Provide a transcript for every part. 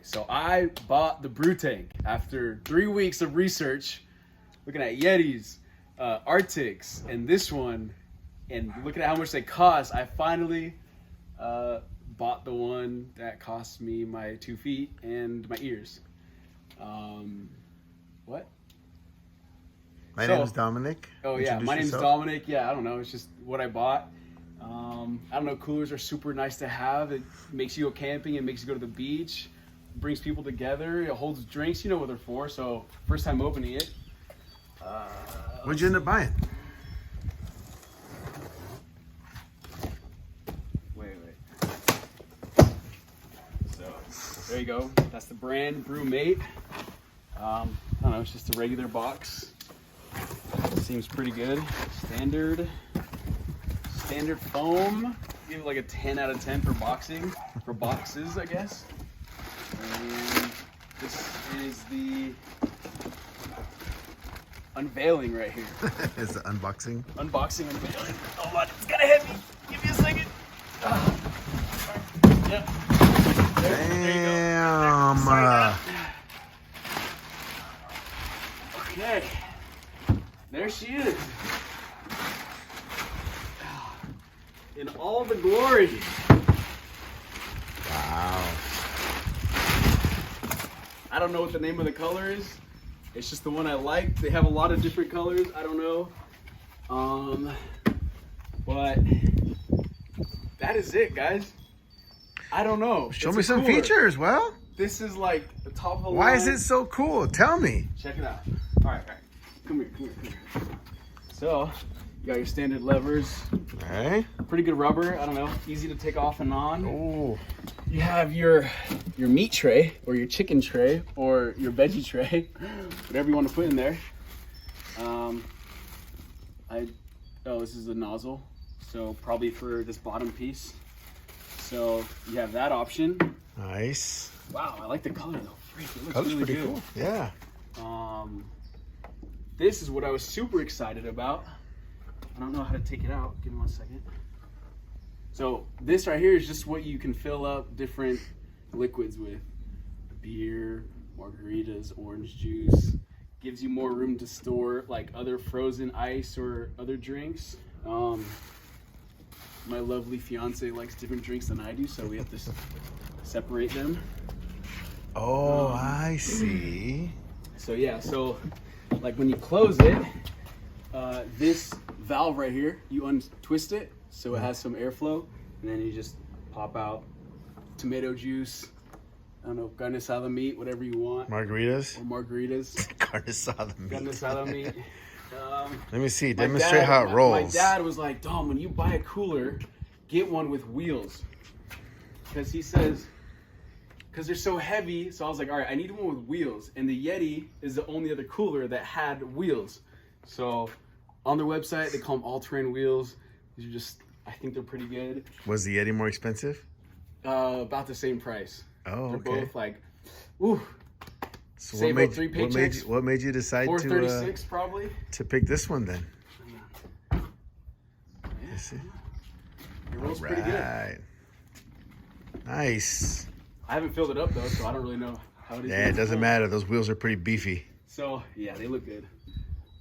So I bought the Brutank after 3 weeks of research, looking at Yetis, Arctics, and this one, and looking at how much they cost. I finally bought the one that cost me my 2 feet and my ears. What? My name is Dominic. Oh yeah, my name's Dominic. Yeah, I don't know. It's just what I bought. I don't know. Coolers are super nice to have. It makes you go camping. It makes you go to the beach. It brings people together. It holds drinks. You know what they're for. So first time opening it. What'd you end up buying? Wait. So there you go. That's the brand Brumate. I don't know. It's just a regular box. Seems pretty good. Standard foam. Give it like a 10 out of 10 for boxes, I guess. And this is the unveiling right here. Is the unboxing? Unboxing, unveiling. Oh my, it's kind of heavy. Give me a second. Yep. Damn. Okay. There she is. In all the glory. Wow. I don't know what the name of the color is. It's just the one I like. They have a lot of different colors. I don't know. But that is it, guys. I don't know. Show me some features. Well, this is like the top of the line. Why is it so cool? Tell me. Check it out. All right. Come here. So, you got your standard levers. All right. Pretty good rubber. I don't know. Easy to take off and on. Oh. You have your meat tray or your chicken tray or your veggie tray, whatever you want to put in there. This is the nozzle, so probably for this bottom piece. So you have that option. Nice. Wow, I like the color though. Freak, it looks Color's really pretty good. cool. Yeah. This is what I was super excited about. I don't know how to take it out. Give me 1 second. So this right here is just what you can fill up different liquids with. Beer, margaritas, orange juice. Gives you more room to store like other frozen ice or other drinks. My lovely fiance likes different drinks than I do, so we have to separate them. Oh, I see. So yeah, so like when you close it, this valve right here, you untwist it so it has some airflow, and then you just pop out tomato juice, I don't know, carne asada meat, whatever you want. Margaritas? Or margaritas. Carne asada meat. Carne asada meat. Let me see. Demonstrate how it rolls. My dad was like, Dom, when you buy a cooler, get one with wheels. Because he says, because they're so heavy. So I was like, all right, I need one with wheels. And the Yeti is the only other cooler that had wheels. So on their website, they call them all-terrain wheels. These are just, I think they're pretty good. Was the Yeti more expensive? About the same price. Oh, they're okay. both like, ooh. So save up 3 paychecks. What made you decide $436 probably to pick this one then? Yeah. You see? It rolls pretty good. Nice. I haven't filled it up though, so I don't really know how it is. Yeah, it doesn't matter. Those wheels are pretty beefy. So yeah, they look good.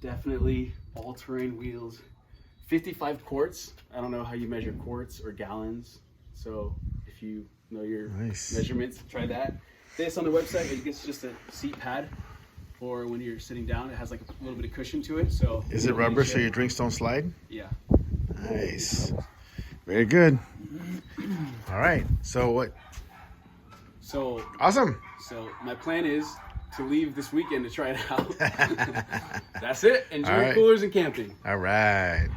Definitely all-terrain wheels. 55 quarts. I don't know how you measure quarts or gallons. So if you know your measurements, try that. This on the website, I guess it's just a seat pad for when you're sitting down. It has like a little bit of cushion to it. So is it rubber so your drinks don't slide? Yeah. Nice. Very good. All right. So what? So awesome. So my plan is to leave this weekend to try it out. That's it. Enjoy coolers and camping. All right.